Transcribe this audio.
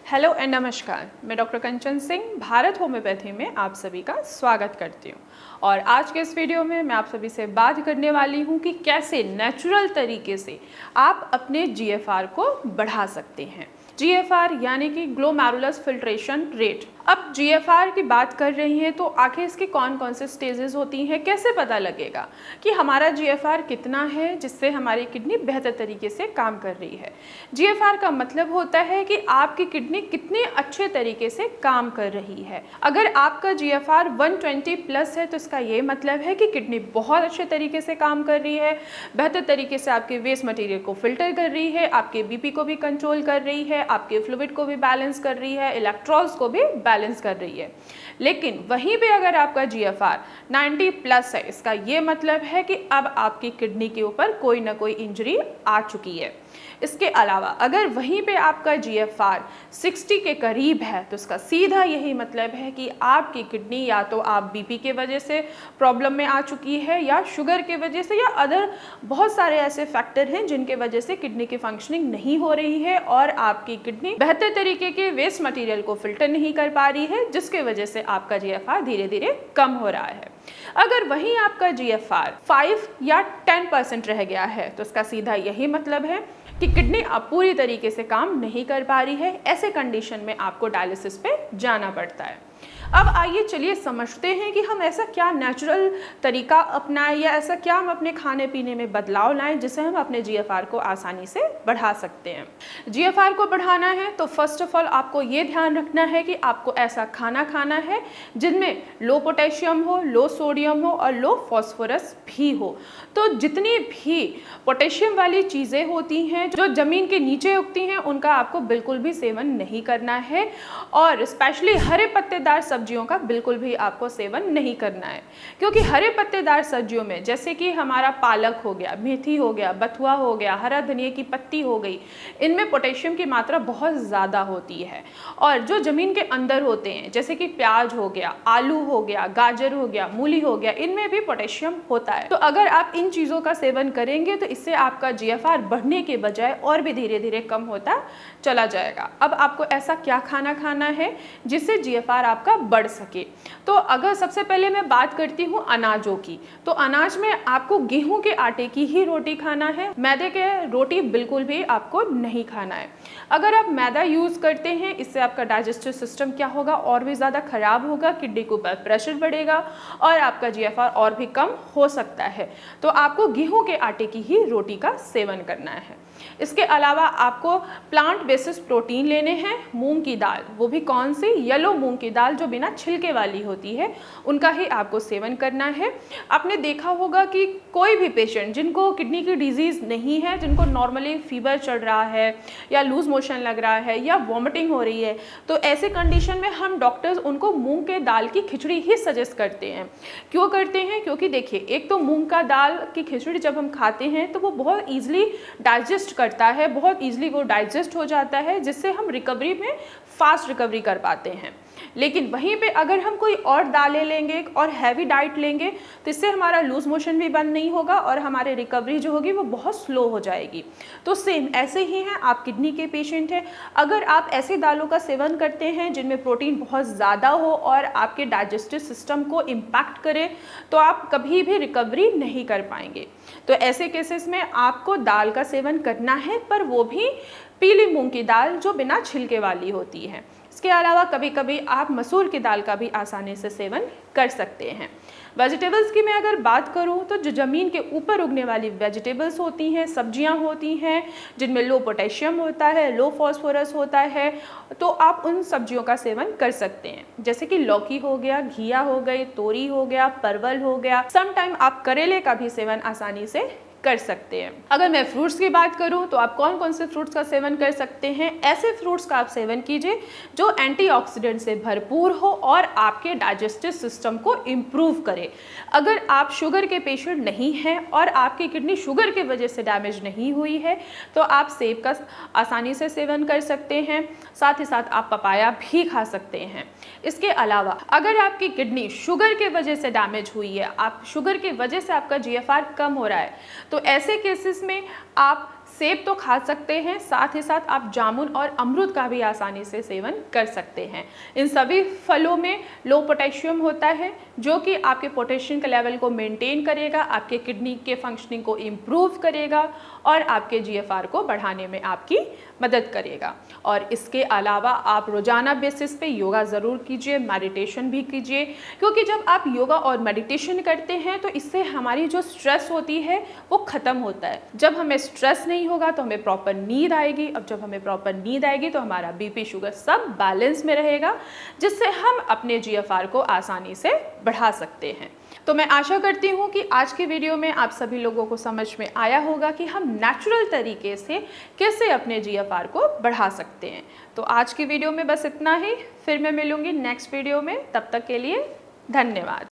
Hello and नमस्कार, मैं doctor कंचन Singh Bharat homeopathy में आप सभी का स्वागत करती हूँ। और आज के इस वीडियो में मैं आप सभी से बात करने वाली हूँ कि कैसे नेचुरल तरीके से आप अपने जीएफआर को बढ़ा सकते हैं। जीएफआर यानी कि ग्लोमेरुलस फिल्ट्रेशन रेट। अब जीएफआर की बात कर रही हैं तो आखिर इसकी कौन कौन से स्टेजेस होती हैं, कैसे पता लगेगा कि हमारा जीएफआर कितना है जिससे हमारी किडनी बेहतर तरीके से काम कर रही है। जीएफआर का मतलब होता है कि आपकी किडनी कितने अच्छे तरीके से काम कर रही है। अगर आपका जीएफआर 120 प्लस है तो इसका ये मतलब है कि किडनी बहुत अच्छे तरीके से काम कर रही है, बेहतर तरीके से आपके वेस्ट मटेरियल को फिल्टर कर रही है, आपके बीपी को भी कंट्रोल कर रही है, आपके फ्लूइड को भी बैलेंस कर रही है, इलेक्ट्रॉन्स को भी बैलेंस कर रही है। लेकिन वहीं पे अगर आपका जीएफआर 90 प्लस है, इसका ये मतलब है कि अब आपकी किडनी के ऊपर कोई ना कोई इंजरी आ चुकी है। इसके अलावा अगर वहीं पे आपका जीएफआर 60 के करीब है तो इसका सीधा यही मतलब है कि आपकी किडनी या तो आप बीपी के वजह से प्रॉब्लम में आ चुकी है या शुगर के वजह से या अदर बहुत सारे ऐसे फैक्टर हैं जिनके वजह से किडनी की फंक्शनिंग नहीं हो रही है और आपकी किडनी बेहतर तरीके के वेस्ट मटेरियल को फिल्टर नहीं कर पा रही है, जिसके वजह से आपका जीएफआर धीरे धीरे कम हो रहा है। अगर वहीं आपका जीएफआर 5 या 10% रह गया है तो इसका सीधा यही मतलब है कि किडनी अब पूरी तरीके से काम नहीं कर पा रही है। ऐसे कंडीशन में आपको डायलिसिस पे जाना पड़ता है। अब आइए चलिए समझते हैं कि हम ऐसा क्या नेचुरल तरीका अपनाएं या ऐसा क्या हम अपने खाने पीने में बदलाव लाएं जिससे हम अपने जीएफआर को आसानी से बढ़ा सकते हैं। जीएफआर को बढ़ाना है तो फर्स्ट ऑफ ऑल आपको ये ध्यान रखना है कि आपको ऐसा खाना खाना है जिनमें लो पोटेशियम हो, लो सोडियम हो और लो फॉस्फोरस भी हो। तो जितनी भी पोटेशियम वाली चीज़ें होती हैं जो ज़मीन के नीचे उगती हैं उनका आपको बिल्कुल भी सेवन नहीं करना है और स्पेशली हरे पत्तेदार सब्जियों का बिल्कुल भी आपको सेवन नहीं करना है, क्योंकि हरे पत्तेदार सब्जियों में जैसे कि हमारा पालक हो गया, मेथी हो गया, बथुआ हो गया, हरा धनिया की पत्ती हो गई, इनमें पोटेशियम की मात्रा बहुत ज़्यादा होती है। और जो ज़मीन के अंदर होते हैं जैसे कि प्याज हो गया, आलू हो गया, गाजर हो गया, मूली हो गया, इनमें भी पोटेशियम होता है। तो अगर आप इन चीज़ों का सेवन करेंगे तो इससे आपका जीएफआर बढ़ने के बजाय और भी धीरे धीरे कम होता चला जाएगा। अब आपको ऐसा क्या खाना खाना है जिससे जीएफआर आपका बढ़ सके। तो अगर सबसे पहले मैं बात करती हूँ अनाजों की, तो अनाज में आपको गेहूं के आटे की ही रोटी खाना है, मैदे के रोटी बिल्कुल भी आपको नहीं खाना है। अगर आप मैदा यूज़ करते हैं इससे आपका डाइजेस्टिव सिस्टम क्या होगा, और भी ज़्यादा खराब होगा, किडनी के ऊपर प्रेशर बढ़ेगा और आपका जीएफआर और भी कम हो सकता है। तो आपको गेहूं के आटे की ही रोटी का सेवन करना है। इसके अलावा आपको प्लांट बेसिस प्रोटीन लेने हैं। मूंग की दाल, वो भी कौन सी, येलो मूंग की दाल जो बिना छिलके वाली होती है, उनका ही आपको सेवन करना है। आपने देखा होगा कि कोई भी पेशेंट जिनको किडनी की डिजीज़ नहीं है, जिनको नॉर्मली फीवर चढ़ रहा है या लूज मोशन लग रहा है या वॉमिटिंग हो रही है, तो ऐसे कंडीशन में हम डॉक्टर्स उनको मूंग के दाल की खिचड़ी ही सजेस्ट करते हैं। क्यों करते हैं? क्योंकि देखिए, एक तो मूंग का दाल की खिचड़ी जब हम खाते हैं तो वो बहुत ईजिली डाइजेस्ट करता है, बहुत इजीली वो डाइजेस्ट हो जाता है, जिससे हम रिकवरी में फास्ट रिकवरी कर पाते हैं। लेकिन वहीं पे अगर हम कोई और दालें लेंगे और हैवी डाइट लेंगे तो इससे हमारा लूज मोशन भी बंद नहीं होगा और हमारी रिकवरी जो होगी वो बहुत स्लो हो जाएगी। तो सेम ऐसे ही हैं, आप किडनी के पेशेंट हैं, अगर आप ऐसी दालों का सेवन करते हैं जिनमें प्रोटीन बहुत ज़्यादा हो और आपके डाइजेस्टिव सिस्टम को इम्पैक्ट करे तो आप कभी भी रिकवरी नहीं कर पाएंगे। तो ऐसे केसेस में आपको दाल का सेवन करना है, पर वो भी पीली मूंग की दाल जो बिना छिलके वाली होती है। इसके अलावा कभी कभी आप मसूर की दाल का भी आसानी से सेवन कर सकते हैं। वेजिटेबल्स की मैं अगर बात करूं तो जो ज़मीन के ऊपर उगने वाली वेजिटेबल्स होती हैं, सब्जियां होती हैं जिनमें लो पोटेशियम होता है, लो फॉस्फोरस होता है, तो आप उन सब्जियों का सेवन कर सकते हैं। जैसे कि लौकी हो गया, घिया हो गई, तोरी हो गया, परवल हो गया, समटाइम आप करेले का भी सेवन आसानी से कर सकते हैं। अगर मैं फ्रूट्स की बात करूं तो आप कौन कौन से फ्रूट्स का सेवन कर सकते हैं? ऐसे फ्रूट्स का आप सेवन कीजिए जो एंटीऑक्सीडेंट से भरपूर हो और आपके डाइजेस्टिव सिस्टम को इम्प्रूव करे। अगर आप शुगर के पेशेंट नहीं हैं और आपकी किडनी शुगर की वजह से डैमेज नहीं हुई है तो आप सेब का आसानी से सेवन कर सकते हैं, साथ ही साथ आप पपाया भी खा सकते हैं। इसके अलावा अगर आपकी किडनी शुगर के वजह से डैमेज हुई है, आप शुगर की वजह से आपका जीएफआर कम हो रहा है, तो ऐसे केसेस में आप सेब तो खा सकते हैं, साथ ही साथ आप जामुन और अमरूद का भी आसानी से सेवन कर सकते हैं। इन सभी फलों में लो पोटेशियम होता है जो कि आपके पोटेशियम के लेवल को मेंटेन करेगा, आपके किडनी के फंक्शनिंग को इम्प्रूव करेगा और आपके जीएफआर को बढ़ाने में आपकी मदद करेगा। और इसके अलावा आप रोजाना बेसिस पे योगा ज़रूर कीजिए, मेडिटेशन भी कीजिए, क्योंकि जब आप योगा और मेडिटेशन करते हैं तो इससे हमारी जो स्ट्रेस होती है वो ख़त्म होता है। जब हमें स्ट्रेस नहीं होगा तो हमें प्रॉपर नींद आएगी, अब जब हमें प्रॉपर नींद आएगी तो हमारा बीपी शुगर सब बैलेंस में रहेगा, जिससे हम अपने जीएफआर को आसानी से बढ़ा सकते हैं। तो मैं आशा करती हूँ कि आज की वीडियो में आप सभी लोगों को समझ में आया होगा कि हम नेचुरल तरीके से कैसे अपने जीएफआर को बढ़ा सकते हैं। तो आज की वीडियो में बस इतना ही, फिर मैं मिलूँगी नेक्स्ट वीडियो में, तब तक के लिए धन्यवाद।